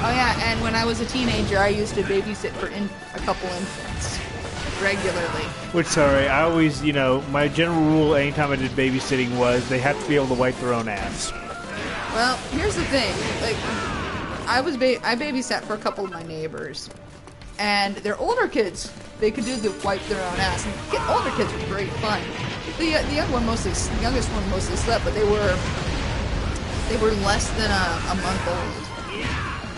Oh yeah, and when I was a teenager, I used to babysit for a couple infants regularly. Which, sorry, I always, you know, my general rule anytime I did babysitting was they have to be able to wipe their own ass. Well, here's the thing. Like, I babysat for a couple of my neighbors, and they're older kids. They could do the wipe their own ass. And older kids were great fun. The youngest one mostly slept, but they were less than a month old.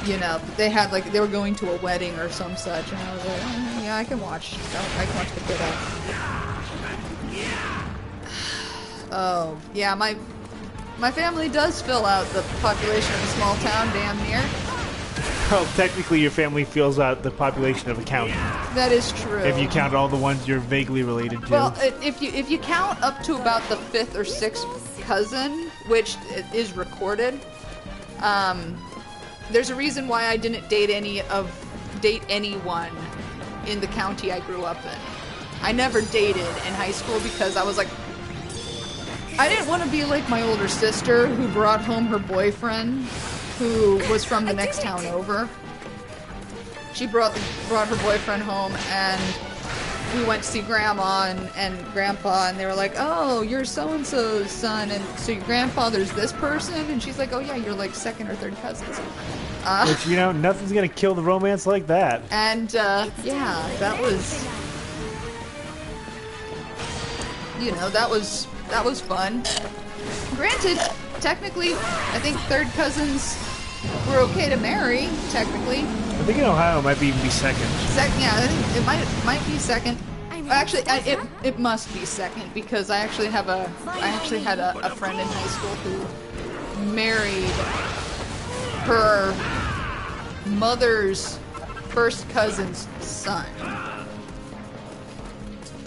You know, they had they were going to a wedding or some such, and I was like, oh, yeah, I can watch the kid up. Oh, yeah, my family does fill out the population of a small town, damn near. Well, technically your family fills out the population of a county. That is true. If you count all the ones you're vaguely related to. Well, if you count up to about the 5th or 6th cousin, which is recorded, there's a reason why I didn't date anyone in the county I grew up in. I never dated in high school because I was like, I didn't want to be like my older sister who brought home her boyfriend, who was from the next town over. She brought her boyfriend home, and we went to see Grandma and Grandpa, and they were like, oh, you're so-and-so's son, and so your grandfather's this person? And she's like, oh yeah, you're like second or third cousins. Which, you know, nothing's gonna kill the romance like that. And, yeah, that was... You know, that was fun. Granted, technically, I think third cousins were okay to marry, technically. I think in Ohio it might even be second. Yeah, I think it might be second. Actually, it must be second because I actually had a friend in high school who married her mother's first cousin's son.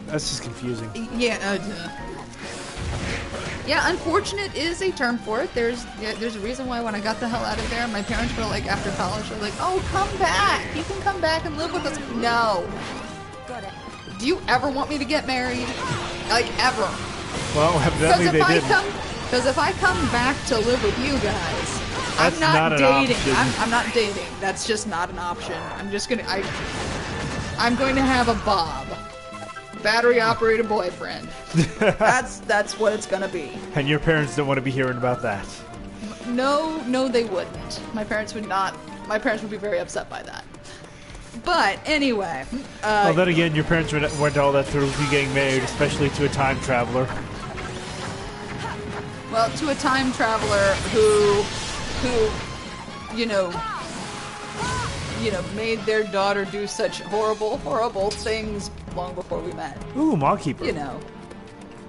That's just confusing. Yeah. Yeah, unfortunate is a term for it. There's a reason why when I got the hell out of there, my parents were like, after college, they're like, oh, come back. You can come back and live with us. No. Do you ever want me to get married? Like, ever? Well, evidently they didn't. Because if I come back to live with you guys, that's I'm not dating. I'm not dating. That's just not an option. I'm going to have a Bob. Battery operated boyfriend. That's what it's gonna be. And your parents don't want to be hearing about that. No, they wouldn't. My parents would not. My parents would be very upset by that. But anyway. Well, then again, your parents went all that through you getting married, especially to a time traveler. Well, to a time traveler who, made their daughter do such horrible, horrible things long before we met. Ooh, Mawkeeper. You know.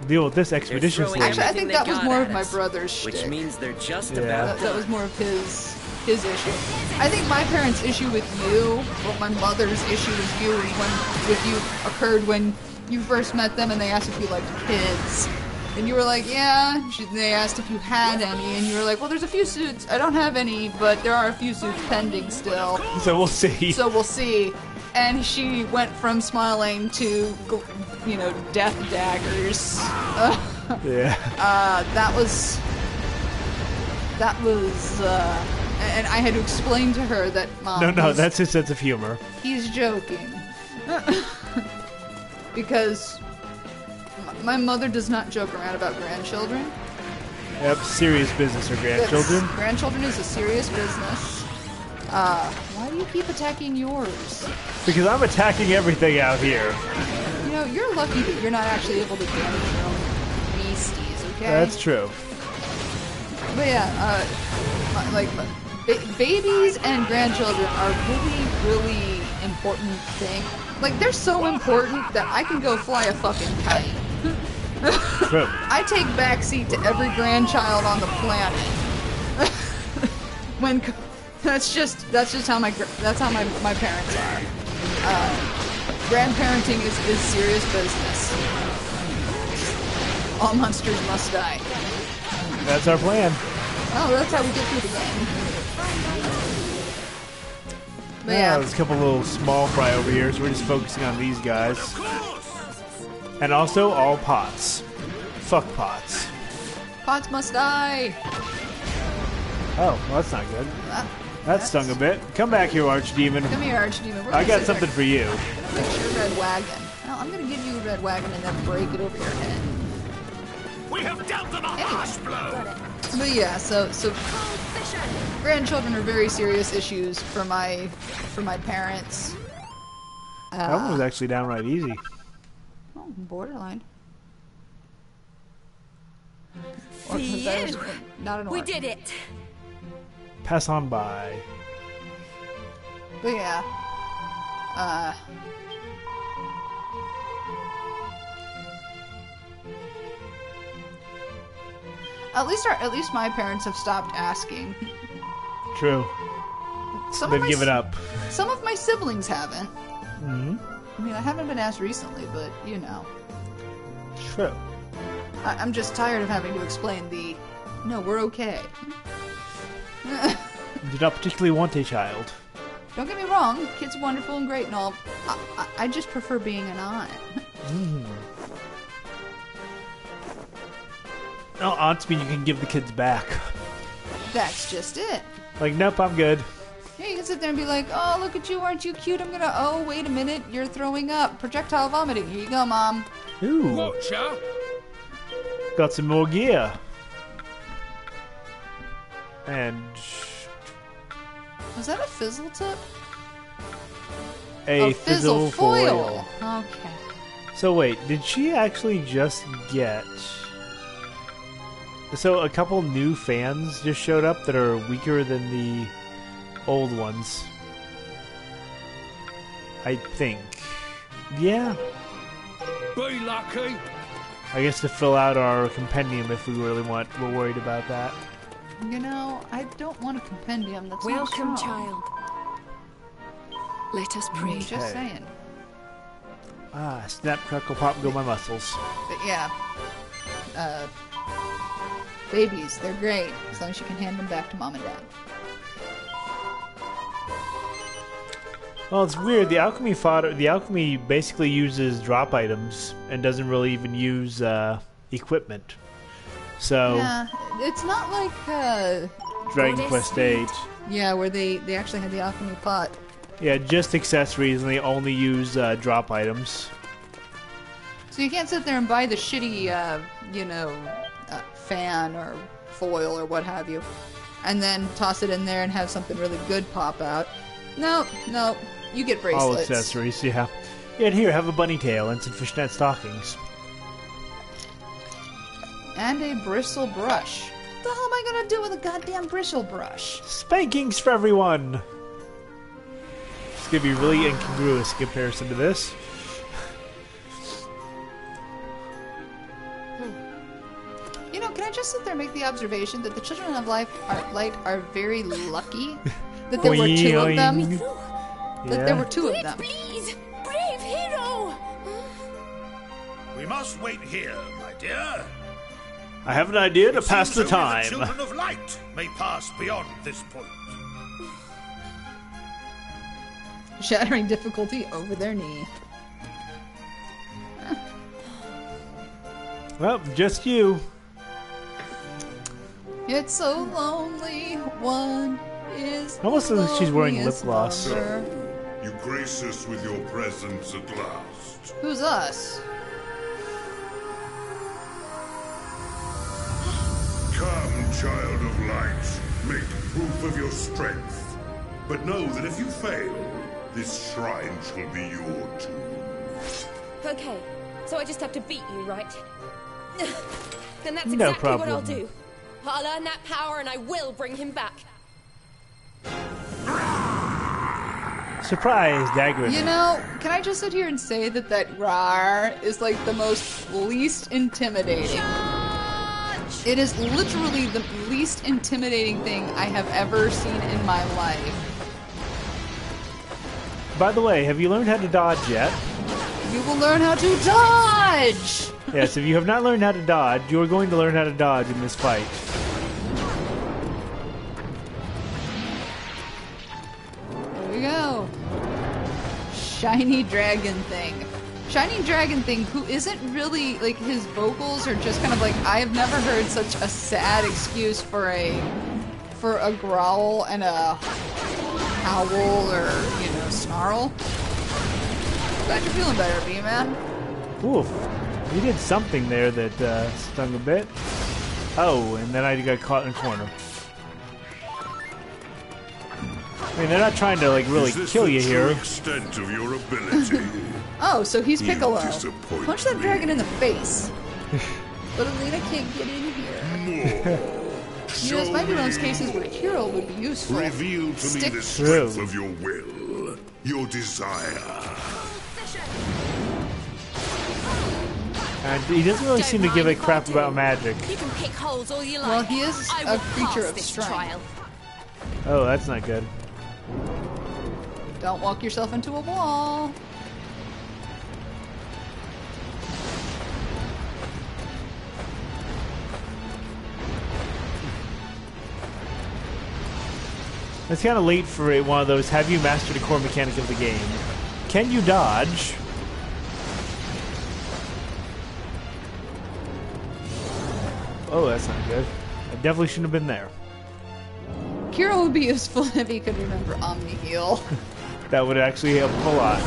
Deal with this expeditiously. Actually, I think that was more of my brother's shtick. Which means they're just about that was more of his issue. I think my parents' issue with you, well, my mother's issue with you occurred when you first met them and they asked if you liked kids. And you were like, yeah. They asked if you had any, and you were like, well, there's a few suits. I don't have any, but there are a few suits pending still. So we'll see. And she went from smiling to, death daggers. Yeah. That was, and I had to explain to her that, Mom... No, that's his sense of humor. He's joking. Because... my mother does not joke around about grandchildren. Yep, serious business or grandchildren. Grandchildren is a serious business. Why do you keep attacking yours? Because I'm attacking everything out here. You know, you're lucky that you're not actually able to damage your own beasties, okay? That's true. But yeah, babies and grandchildren are really, really important thing. Like, they're so important that I can go fly a fucking kite. True. I take backseat to every grandchild on the planet. That's just how my parents are. Grandparenting is serious business. All monsters must die. That's our plan. Oh, that's how we get through the game. But yeah, there's a couple little small fry over here, so we're just focusing on these guys. And also, all pots. Fuck pots. Pots must die! Oh, well, that's not good. That stung a bit. Come back here, Archdemon. Come here, Archdemon. I got something for you. Fix your red wagon. Well, I'm gonna give you a red wagon and then break it over your head. We have dealt them a harsh blow. But yeah, so grandchildren are very serious issues for my parents. That one was actually downright easy. Oh, borderline. Not an orc. We did it. Pass on by. But yeah. At least my parents have stopped asking. True. They've given up. Some of my siblings haven't. Mm-hmm. I mean, I haven't been asked recently, but you know. True. I'm just tired of having to explain the, no, we're okay. Do not particularly want a child. Don't get me wrong, kids are wonderful and great and all. I just prefer being an aunt. No, aunts mean you can give the kids back. That's just it. Like, nope, I'm good. Yeah, you can sit there and be like, oh, look at you, aren't you cute? I'm gonna, oh, wait a minute, you're throwing up. Projectile vomiting. Here you go, Mom. Ooh. Watcher. Got some more gear. And... Was that a fizzle tip? a fizzle foil. Okay. So wait, did she actually just get... So a couple new fans just showed up that are weaker than the old ones. I think. Yeah. Be lucky. I guess to fill out our compendium if we really we're worried about that. You know, I don't want a compendium. That's Welcome, not strong. child. Let us pray. Just saying. Ah, snap, crackle, pop, go my muscles. But yeah. Babies, they're great. As long as you can hand them back to Mom and Dad. Well, it's weird. The alchemy basically uses drop items and doesn't really even use equipment. So Yeah, it's not like Dragon Quest VIII. yeah, where they actually had the alchemy pot. Yeah, just accessories, and they only use drop items. So you can't sit there and buy the shitty, fan or foil or what have you, and then toss it in there and have something really good pop out. No, you get bracelets. All accessories, yeah. Yeah, and here, have a bunny tail and some fishnet stockings. And a bristle brush. What the hell am I gonna do with a goddamn bristle brush? Spankings for everyone! It's gonna be really incongruous in comparison to this. You know, can I just sit there and make the observation that the Children of Light are very lucky that there were two of them? That there were two of them. Please, brave hero. We must wait here, my dear. I have an idea to pass the Seems only time. The Children of Light may pass beyond this point. Shattering difficulty over their knee. Well, just you. It's so lonely, one is Almost looks like she's wearing lip gloss. lover. You grace us with your presence at last. Who's us? Come, child of light, make proof of your strength. But know that if you fail, this shrine shall be your tomb. Okay, so I just have to beat you, right? Then that's No exactly what I'll problem. do. I'll earn that power and I will bring him back. Surprise, dagger. You know, can I just sit here and say that rar is like the most least intimidating? It is literally the least intimidating thing I have ever seen in my life. By the way, have you learned how to dodge yet? You will learn how to dodge! Yes, if you have not learned how to dodge, you are going to learn how to dodge in this fight. There we go. Shiny dragon thing. Shiny dragon thing, who isn't really, like, his vocals are just kind of like, I have never heard such a sad excuse for for a growl and a howl or, snarl. Glad you're feeling better, B-Man. Oof. You did something there that stung a bit. Oh, and then I got caught in a corner. I mean, they're not trying to, like, really kill you here. Extent of your ability. Oh, so he's You Piccolo. disappoint Punch that me. dragon in the face. But Alina can't get in here. Spider-Man's cases where a hero would be useful. Reveal to Stick- me the strength of your will, your desire. And he doesn't really seem to give a crap about magic. You can pick holes all you like. Well, he is I a will creature pass of this strength. trial. Oh, that's not good. Don't walk yourself into a wall. It's kind of late for one of those, have you mastered the core mechanic of the game? Can you dodge? Oh, that's not good. I definitely shouldn't have been there. Kira would be useful if he could remember Omni Heal. That would actually help a lot.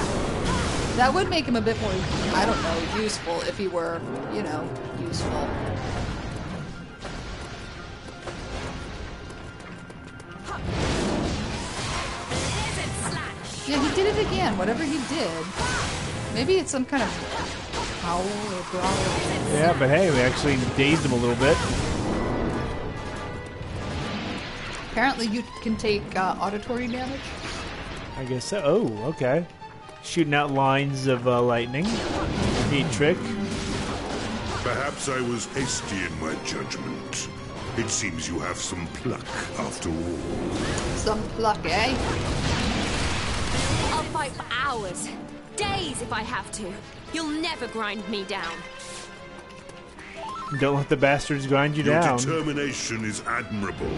That would make him a bit more, I don't know, useful if he were, useful. Yeah, he did it again, whatever he did. Maybe it's some kind of howl or growl. Yeah, but hey, we actually dazed him a little bit. Apparently you can take auditory damage. I guess so. Oh, okay. Shooting out lines of lightning. Neat trick. Perhaps I was hasty in my judgment. It seems you have some pluck after all. Some pluck, eh? I'll fight for hours, days if I have to. You'll never grind me down. Don't let the bastards grind you Your down. determination is admirable,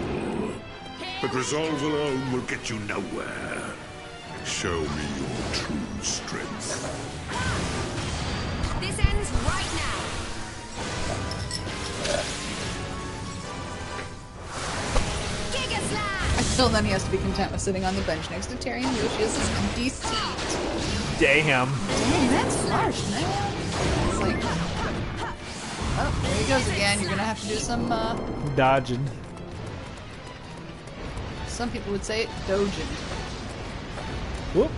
but resolve alone will get you nowhere. Show me your true strength. This ends right now. Giga Slash! Until then he has to be content with sitting on the bench next to Terry and Lucius' empty seat. Damn. Dang, that's harsh, man. It's like... Oh, there he goes again. You're gonna have to do some, Dodging. some people would say dojin. Whoop.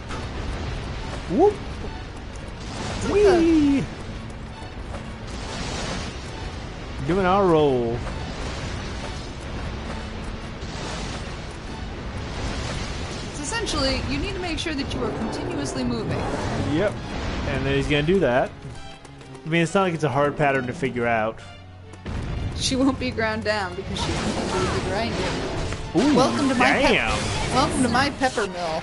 Whoop. It's like Whee! Doing our roll. It's essentially, you need to make sure that you are continuously moving. Yep. And then he's gonna do that. I mean, it's not like it's a hard pattern to figure out. She won't be ground down because she continues the grinding. Ooh, Welcome to my damn. Welcome to my pepper mill.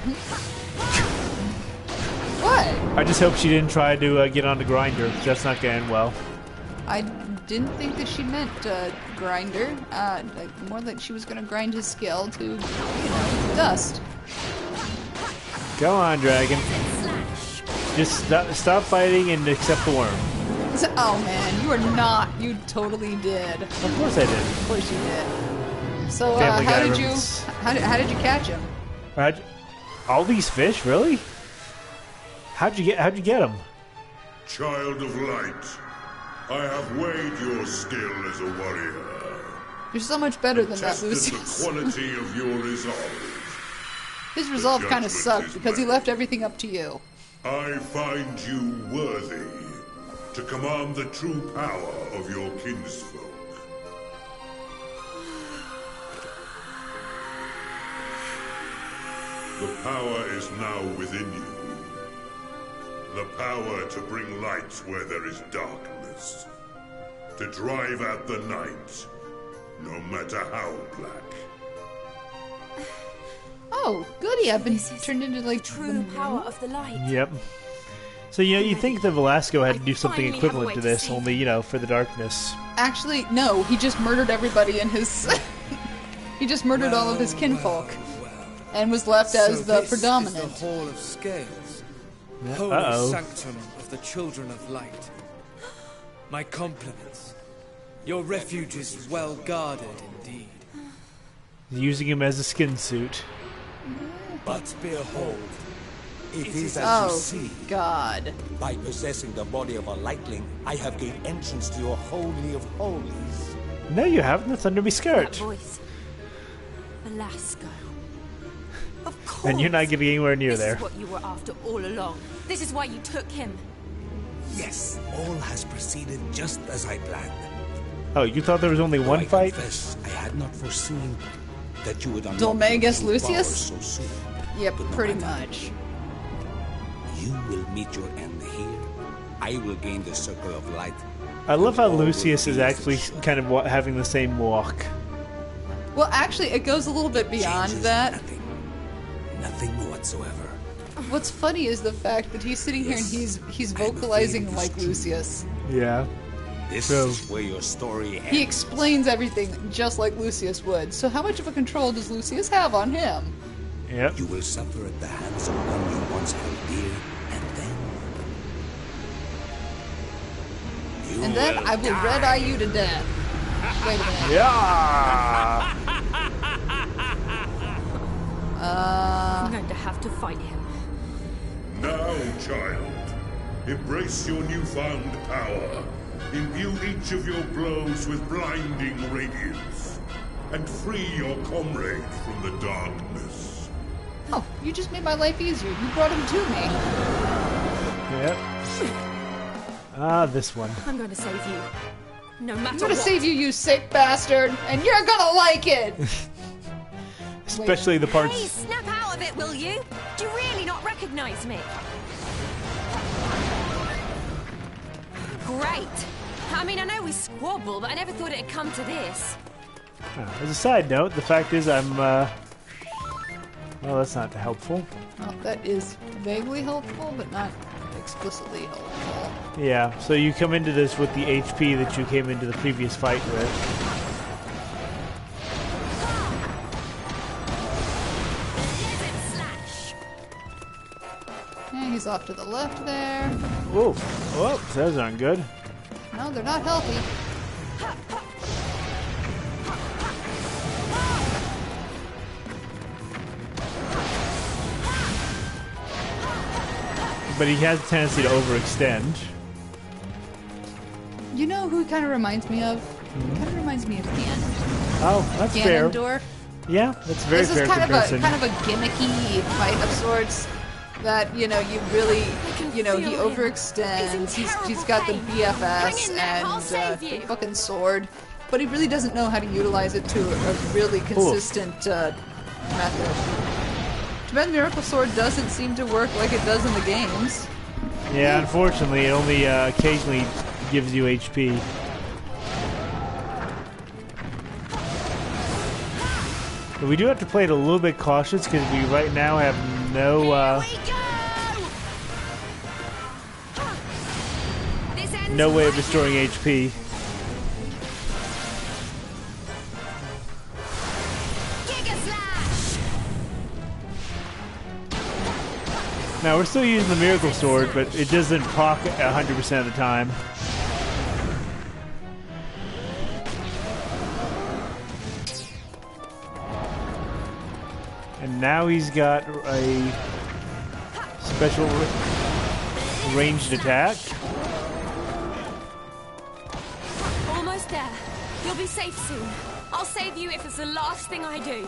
What? I just hope she didn't try to get on the grinder. 'Cause that's not going well. I didn't think that she meant grinder. More that she was going to grind his skill to, dust. Come on, dragon. Just stop fighting and accept the worm. Oh man, you are not. You totally did. Of course I did. Of course you did. So Family how Guy did you? reference. How did you catch him? All these fish, really? How'd you get them? Child of light, I have weighed your skill as a warrior. You're so much better than that, Tested Lucius. the quality of your resolve. His resolve kind of judgment sucked is because he mine. left everything up to you. I find you worthy to command the true power of your kinsfolk. The power is now within you. The power to bring light where there is darkness. To drive out the night, no matter how black. Oh, goody! I've been This is turned into like True power of the light. Yep. So you think that Velasco had to do something finally have a equivalent way to to this, save only for the darkness. Actually, no. He just murdered everybody in his. He just murdered all of his kinfolk, and was left as the predominant. Is the Hall of Scales, Yeah, holy uh-oh. sanctum of the children of light. My compliments. Your refuge is well guarded indeed. Using him as a skin suit. But behold, it is as Oh, you see. God. By possessing the body of a lightling, I have gained entrance to your holy of holies. No, you haven't. That's under me That skirt. voice. Velasco. Of course. And you're not getting anywhere near This there. is what you were after all along. This is why you took him. Yes, all has proceeded just as I planned. Oh, you thought there was only one I fight? confess, I had not foreseen that you would unlock Dolme your against true Luceus? powers so soon. Yep, But no pretty matter. much. You will meet your end here. I will gain the circle of light. I love how All will Luceus be is as actually it should. kind of having the same walk. Well, actually, it goes a little bit beyond Changes that. Nothing. Nothing whatsoever. What's funny is the fact that he's sitting here and he's vocalizing like Lucius. Yeah. This So- is where your story ends. He explains everything just like Lucius would. So how much of a control does Lucius have on him? Yep. You will suffer at the hands of one you once held dear, and then I will red-eye you to death. Wait a minute. Yeah. I'm going to have to fight him. Now, child, embrace your newfound power. Imbue each of your blows with blinding radiance. And free your comrade from the darkness. Oh, you just made my life easier. You brought him to me. Yep. Ah, this one. I'm going to save you. No matter I'm gonna what. save you, you sick bastard, and you're gonna like it! Especially the Hey, parts. snap out of it, will you? Do you really not recognize me? Great. I mean, I know we squabble, but I never thought it'd come to this. As a side note, the fact is I'm, well, that's not helpful. Well, that is vaguely helpful, but not explicitly helpful. Yeah, so you come into this with the HP that you came into the previous fight with. Yeah, he's off to the left there. Whoa. Oh, those aren't good. No, they're not healthy. But he has a tendency to overextend. You know who he kind of reminds me of? Kind of reminds me of Ganon. Oh, that's fair. Ganondorf. Yeah, that's a very This fair is kind comparison. of a gimmicky fight of sorts. That you really, he feel him. overextends. He's in He's got the terrible pain. BFS Hang in there, I'll and save the you. fucking sword, but he really doesn't know how to utilize it to a really consistent method. Too bad Miracle Sword doesn't seem to work like it does in the games. Yeah, unfortunately, it only occasionally gives you HP. But we do have to play it a little bit cautious because we right now have no. Here we go! This ends No way of right restoring now. HP. Giga Slash! Now we're still using the Miracle Sword, but it doesn't proc 100% of the time. And now he's got a special ranged attack. Almost there. You'll be safe soon. I'll save you if it's the last thing I do.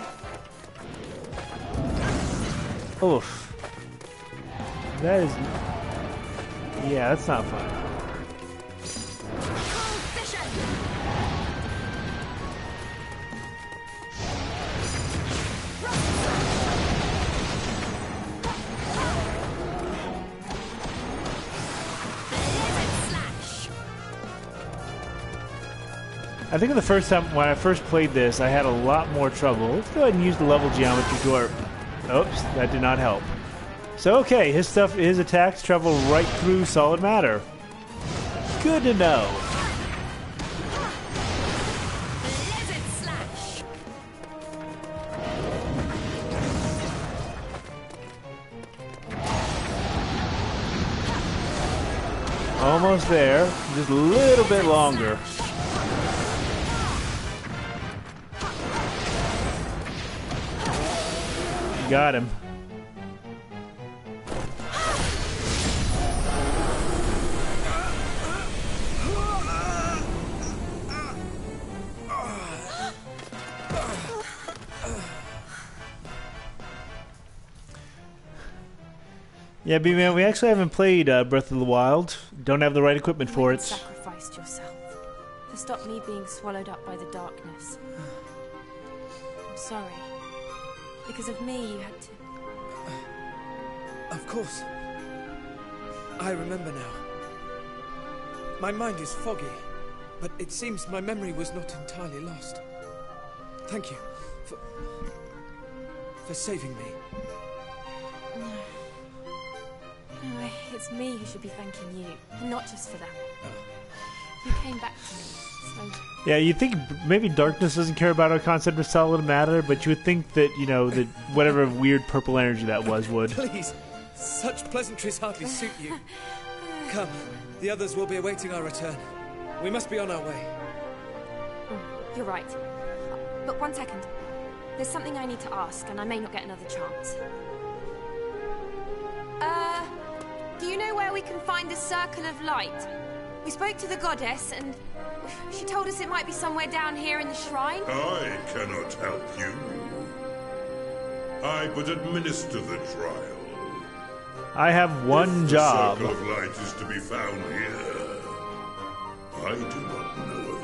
Oof. That is... Yeah, that's not fun. Cold vision! Blizzard Slash! I think the first time when I first played this, I had a lot more trouble. Let's go ahead and use the level geometry to our... Oops, that did not help. So okay, his attacks travel right through solid matter. Good to know. Blizzard Slash! Almost there. Just a little bit longer. Got him. Yeah, B-Man, we actually haven't played Breath of the Wild. Don't have the right equipment for it. You sacrificed yourself to stop me being swallowed up by the darkness. I'm sorry. Because of me, you had to... Of course. I remember now. My mind is foggy, but it seems my memory was not entirely lost. Thank you for saving me. No, it's me who should be thanking you, and not just for that. You came back to me, so... Yeah, you'd think maybe darkness doesn't care about our concept of solid matter, but you would think that, you know, that whatever weird purple energy that was would. Please, such pleasantries hardly suit you. Come, the others will be awaiting our return. We must be on our way. You're right. But one second. There's something I need to ask, and I may not get another chance. Do you know where we can find the Circle of Light? We spoke to the goddess, and she told us it might be somewhere down here in the shrine. I cannot help you. I but administer the trial. I have one job. The Circle of Light is to be found here. I do not know of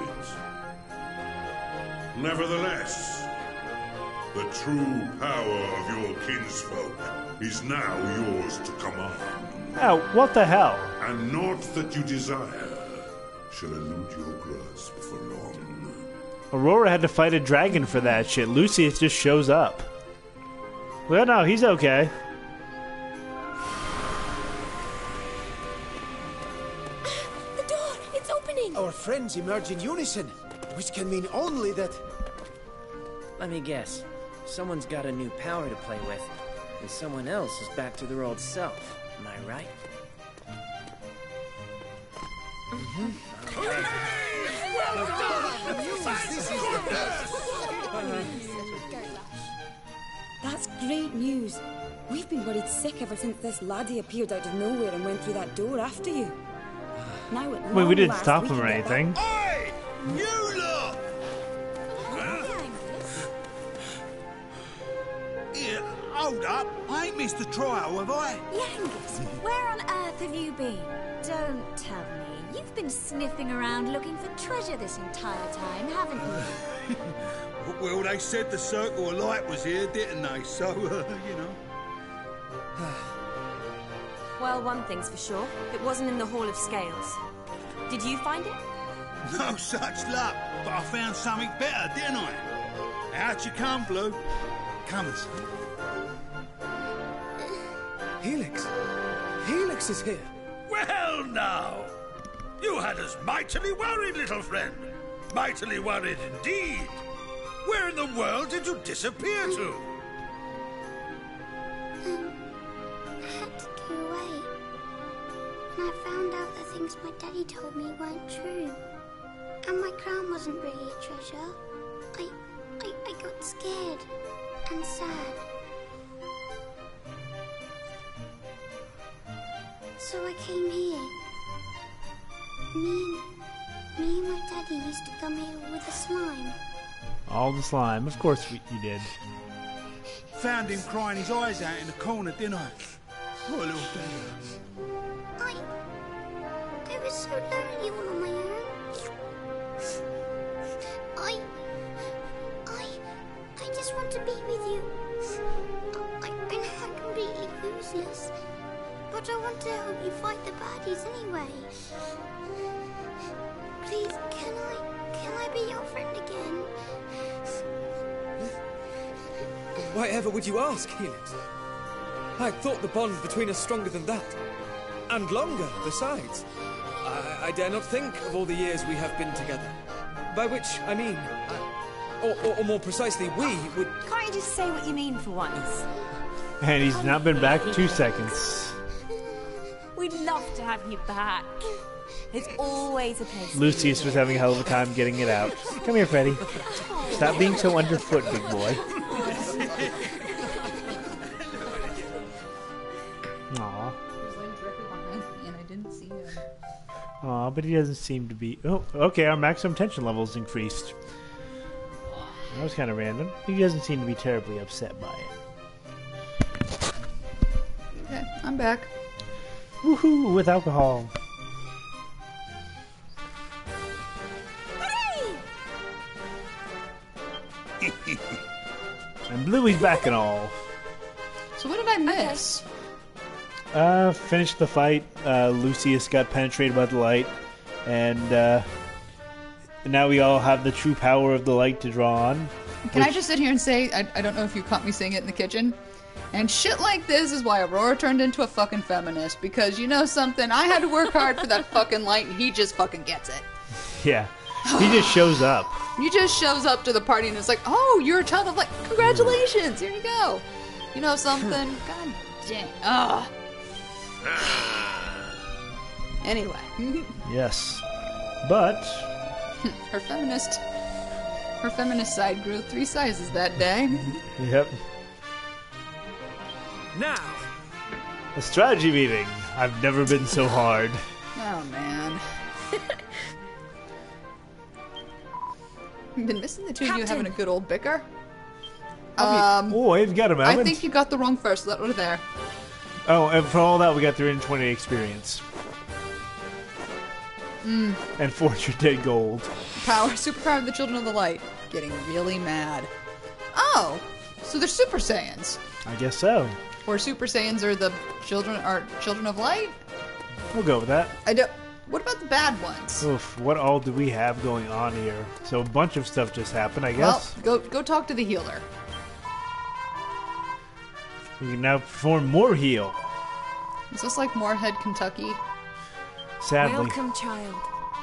it. Nevertheless, the true power of your kinsfolk is now yours to command. Oh, what the hell? And naught that you desire shall elude your grasp for long. Aurora had to fight a dragon for that shit. Luceus just shows up. Well, no, he's okay. The door! It's opening! Our friends emerge in unison, which can mean only that... Let me guess. Someone's got a new power to play with, and someone else is back to their old self. Am I right? That's great news. We've been worried sick ever since this laddie appeared out of nowhere and went through that door after you. Now at Wait, we didn't last, stop we him can or get anything. Hey! You lot! Here, hold up. I ain't missed the trial, have I? Yangus, where on earth have you been? Don't tell me. You've been sniffing around looking for treasure this entire time, haven't you? Well, they said the Circle of Light was here, didn't they? So, you know. Well, one thing's for sure. It wasn't in the Hall of Scales. Did you find it? No such luck, but I found something better, didn't I? Out you come, Blue. Come and see. Helix! Helix is here! Well, now! You had us mightily worried, little friend. Mightily worried indeed. Where in the world did you disappear to? I had to go away. And I found out the things my daddy told me weren't true. And my crown wasn't really a treasure. I got scared and sad. So I came here. Me and my daddy used to come here with the slime. All the slime. Of course you did. Found him crying his eyes out in the corner, didn't I? What a little thing. I was so lonely all on my own. I just want to be with you. I know I'm completely useless, but I want to help you fight the baddies anyway. Please, can I be your friend again? Why ever would you ask, Helix? I thought the bond between us stronger than that. And longer, besides. I dare not think of all the years we have been together. By which, I mean... Or more precisely, we would... Can't you just say what you mean for once? And he's not been back 2 seconds. We'd love to have you back. There's always a place. Luceus was having a hell of a time getting it out. Come here, Freddy. Stop being so underfoot, big boy. Aw, but he doesn't seem to be... Oh, okay, our maximum tension level is increased. That was kind of random. He doesn't seem to be terribly upset by it. Okay, I'm back. Woohoo, with alcohol. And Bluey's back and all. So what did I miss? Finished the fight. Luceus got penetrated by the light. And now we all have the true power of the light to draw on. Can I just sit here and say, I don't know if you caught me saying it in the kitchen, and shit like this is why Aurora turned into a fucking feminist, because you know something, I had to work hard for that fucking light, and he just fucking gets it. Yeah. He just shows up. He just shows up to the party and it's like, oh, you're a child of light. Congratulations. Here you go. You know something? God damn. Ugh. Anyway. Yes. But... Her feminist side grew 3 sizes that day. Yep. Now! A strategy meeting. I've never been so hard. Oh, man. I've been missing the two of you having a good old bicker. Oh, I've got a moment. I think you got the wrong first letter there. Oh, and for all that, we got 320 experience. And 400 dead gold. Superpower of the Children of the Light. Getting really mad. Oh, so they're Super Saiyans. I guess so. Or Super Saiyans are the children of light? We'll go with that. What about the bad ones? Oof, what all do we have going on here? So a bunch of stuff just happened, I guess. Well, go talk to the healer. We can now perform more heal. Is this like Moorhead, Kentucky? Sadly. Welcome, child.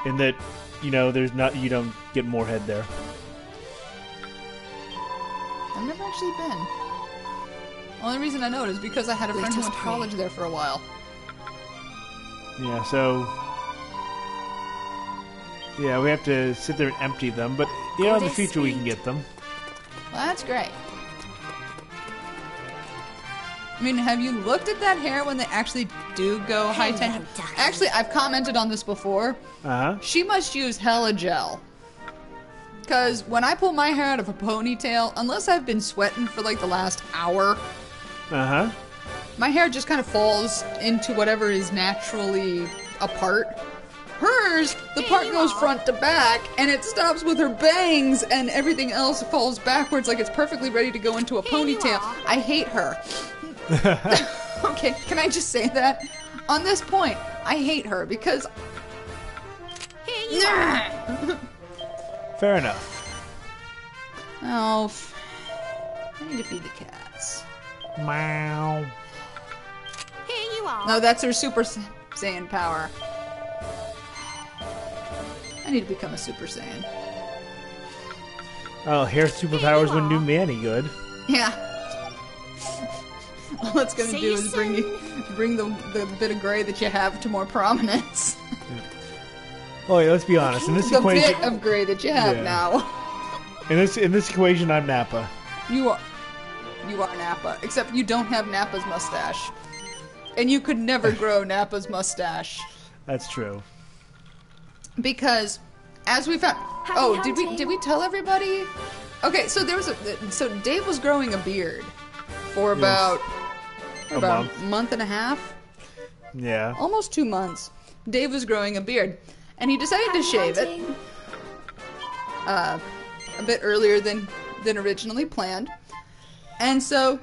In that, you don't get Moorhead there. I've never actually been. Only reason I know it is because I had a friend who went to college there for a while. Yeah, so... Yeah, we have to sit there and empty them, but, in the future we can get them. Well, that's great. I mean, have you looked at that hair when they actually do go high tension? Actually, I've commented on this before. Uh-huh. She must use hella gel. Because when I pull my hair out of a ponytail, unless I've been sweating for like the last hour, uh-huh, my hair just kind of falls into whatever is naturally a part. Hers, the part goes front to back, and it stops with her bangs, and everything else falls backwards like it's perfectly ready to go into a ponytail. I hate her. Okay, can I just say that? On this point, I hate her because... Fair enough. Oh, I need to feed the cats. Meow. Here you are. No, that's her Super Saiyan power. I need to become a Super Saiyan. Oh, hair superpowers wouldn't do me any good. Yeah. All it's gonna do is bring the bit of gray that you have to more prominence. Oh, yeah, let's be honest. In this equation, the bit of gray that you have now. In this equation, I'm Nappa. You are Nappa, except you don't have Nappa's mustache, and you could never grow Nappa's mustache. That's true. Because, as we found, did we tell everybody? Okay, so there was so Dave was growing a beard for about a month and a half. Yeah. Almost 2 months. Dave was growing a beard, and he decided to shave it a bit earlier than originally planned. And so,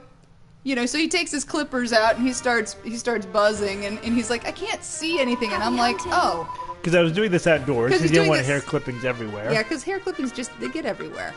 so he takes his clippers out and he starts buzzing, and he's like, I can't see anything, and I'm like, oh. Because I was doing this outdoors, because you didn't want hair clippings everywhere. Yeah, because hair clippings they get everywhere.